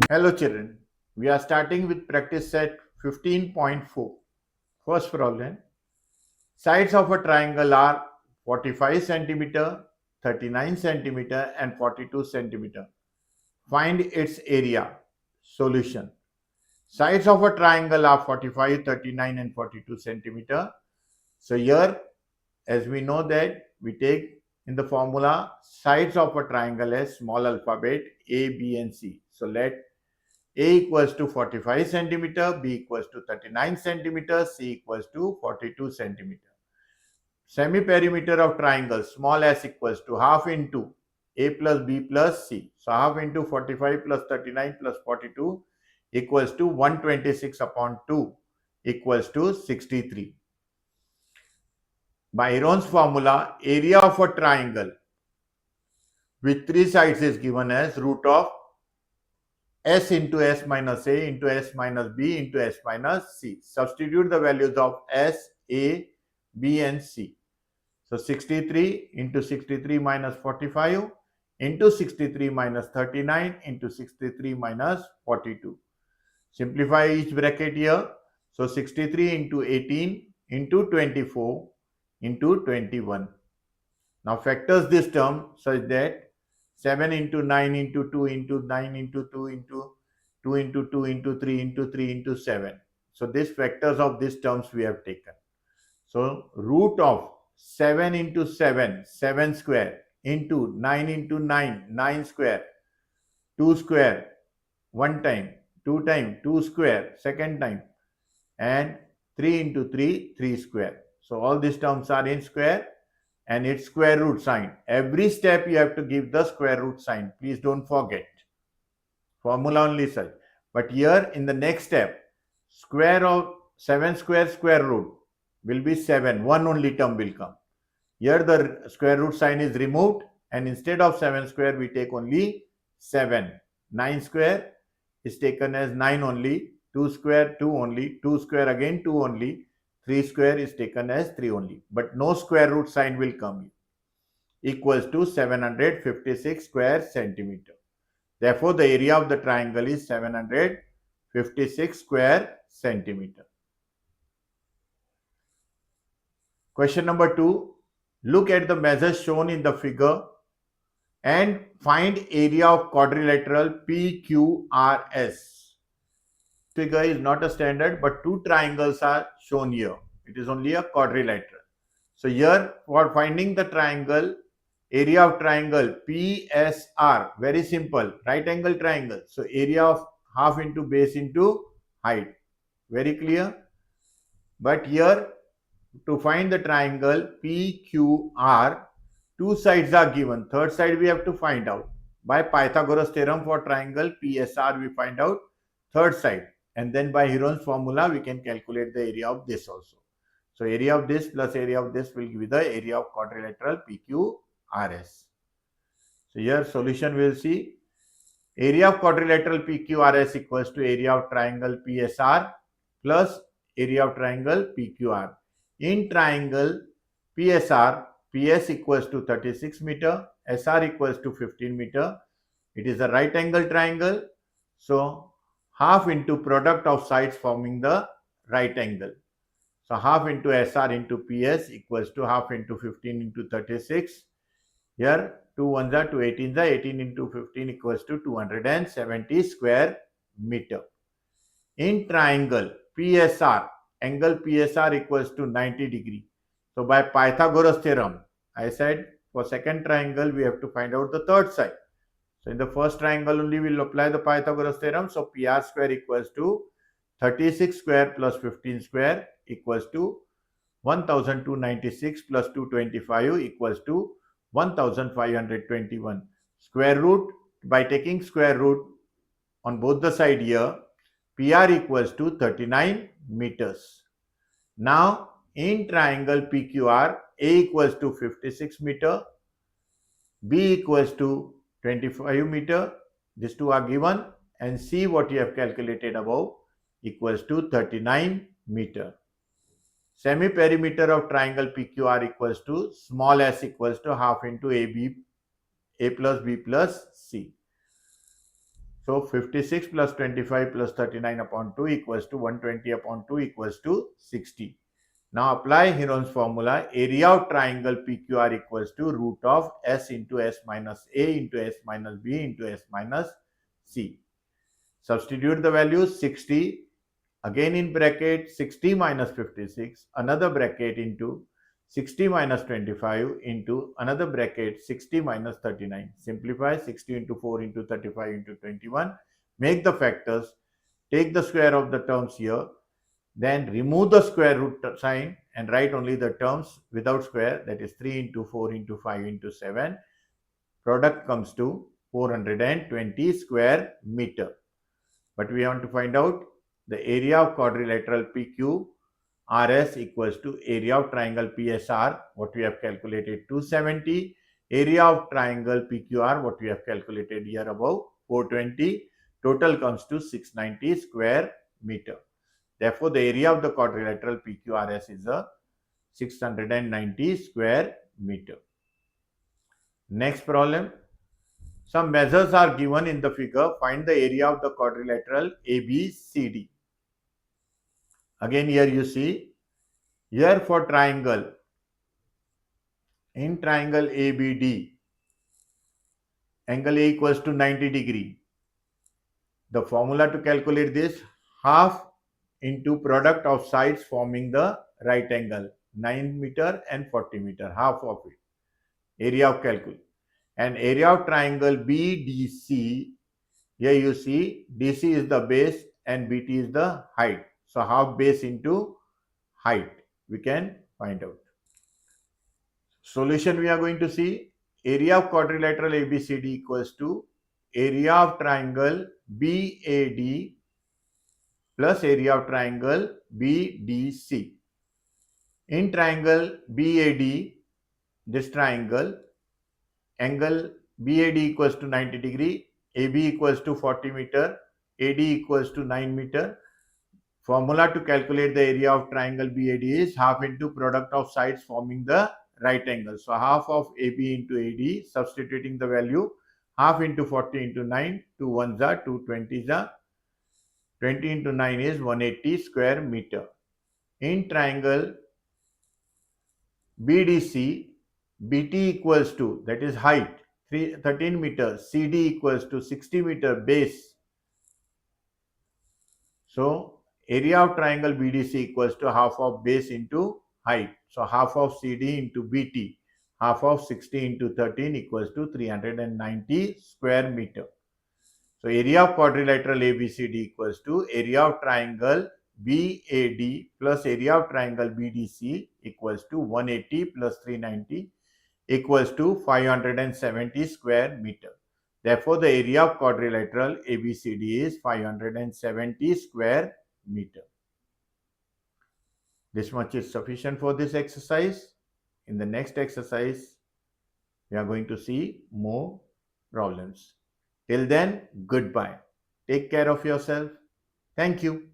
Hello children, we are starting with practice set 15.4. First problem, sides of a triangle are 45 centimeter, 39 centimeter and 42 centimeter. Find its area. Solution. Sides of a triangle are 45, 39 and 42 centimeter. So here, as we know that we take in the formula sides of a triangle as small alphabet A, B and C. So let A equals to 45 centimeter, B equals to 39 centimeter, C equals to 42 centimeter. Semi-perimeter of triangle small s equals to half into A plus B plus C. So half into 45 plus 39 plus 42 equals to 126 upon 2 equals to 63. By Heron's formula, area of a triangle with three sides is given as root of s into s minus a into s minus b into s minus c. Substitute the values of s, a, b and c. So 63 into 63 minus 45 into 63 minus 39 into 63 minus 42. Simplify each bracket here. So 63 into 18 into 24 into 21. Now factors this term such that 7 into 9 into 2 into 9 into 2 into 2 into 2 into 3 into 3 into 7. So these factors of these terms we have taken. So root of 7 into 7, 7 square into 9 9, 9 square, 2 square, 1 time, 2 square, second time, and 3 into 3, 3 square. So all these terms are in square and its square root sign. Every step you have to give the square root sign. Please don't forget. Formula only such. But here in the next step, square of 7 square square root will be 7. One only term will come. Here the square root sign is removed and instead of 7 square we take only 7. 9 square is taken as 9 only. 2 square 2 only. 2 square again 2 only. 3 square is taken as 3 only. But no square root sign will come. Equals to 756 square centimeter. Therefore, the area of the triangle is 756 square centimeter. Question number 2. Look at the measures shown in the figure and find area of quadrilateral PQRS. Figure is not a standard, but two triangles are shown here. It is only a quadrilateral. So here for finding the triangle, area of triangle PSR, very simple, right angle triangle. So area of half into base into height. Very clear? But here to find the triangle PQR, two sides are given. Third side we have to find out. By Pythagoras theorem for triangle PSR we find out third side. And then by Heron's formula we can calculate the area of this also. So area of this plus area of this will give you the area of quadrilateral PQRS. So here solution we will see. Area of quadrilateral PQRS equals to area of triangle PSR plus area of triangle PQR. In triangle PSR, PS equals to 36 meter, SR equals to 15 meter. It is a right angle triangle. So half into product of sides forming the right angle. So half into SR into PS equals to half into 15 into 36. Here 2 1s are 2 18s are 18 into 15 equals to 270 square meter. In triangle PSR, angle PSR equals to 90 degree. So by Pythagoras theorem, I said for second triangle we have to find out the third side. So in the first triangle only we will apply the Pythagoras theorem. So PR square equals to 36 square plus 15 square equals to 1296 plus 225 equals to 1521. Square root, by taking square root on both the side here, PR equals to 39 meters. Now in triangle PQR, A equals to 56 meter, B equals to 25 meter, these two are given, and C what you have calculated above equals to 39 meter. Semi-perimeter of triangle PQR equals to small s equals to half into AB A plus B plus C. So 56 plus 25 plus 39 upon 2 equals to 120 upon 2 equals to 60. Now apply Heron's formula. Area of triangle PQR equals to root of S into S minus A into S minus B into S minus C. Substitute the values 60, again in bracket 60 minus 56, another bracket into 60 minus 25 into another bracket 60 minus 39. Simplify 60 into 4 into 35 into 21. Make the factors. Take the square of the terms here. Then remove the square root sign and write only the terms without square, that is 3 into 4 into 5 into 7. Product comes to 420 square meter. But we want to find out the area of quadrilateral PQRS equals to area of triangle PSR, what we have calculated 270, area of triangle PQR, what we have calculated here above 420, total comes to 690 square meter. Therefore, the area of the quadrilateral PQRS is a 690 square meter. Next problem. Some measures are given in the figure. Find the area of the quadrilateral ABCD. Again, here you see, here for triangle, in triangle ABD, angle A equals to 90 degree. The formula to calculate this, half into product of sides forming the right angle, 9 meter and 40 meter, half of it, area of calcul. And area of triangle BDC, here you see DC is the base and BT is the height. So half base into height we can find out. Solution we are going to see, area of quadrilateral ABCD equals to area of triangle BAD plus area of triangle BDC. In triangle BAD, this triangle, angle BAD equals to 90 degree, AB equals to 40 meter, AD equals to 9 meter. Formula to calculate the area of triangle BAD is half into product of sides forming the right angle. So half of AB into AD, substituting the value, half into 40 into 9, 2 1s are 2 20s are 20 into 9 is 180 square meter. In triangle BDC, BT equals to, that is height, 13 meters, CD equals to 60 meter base. So area of triangle BDC equals to half of base into height. So half of CD into BT, half of 60 into 13 equals to 390 square meter. So area of quadrilateral ABCD equals to area of triangle BAD plus area of triangle BDC equals to 180 plus 390 equals to 570 square meter. Therefore, the area of quadrilateral ABCD is 570 square meter. This much is sufficient for this exercise. In the next exercise, we are going to see more problems. Till then, goodbye. Take care of yourself. Thank you.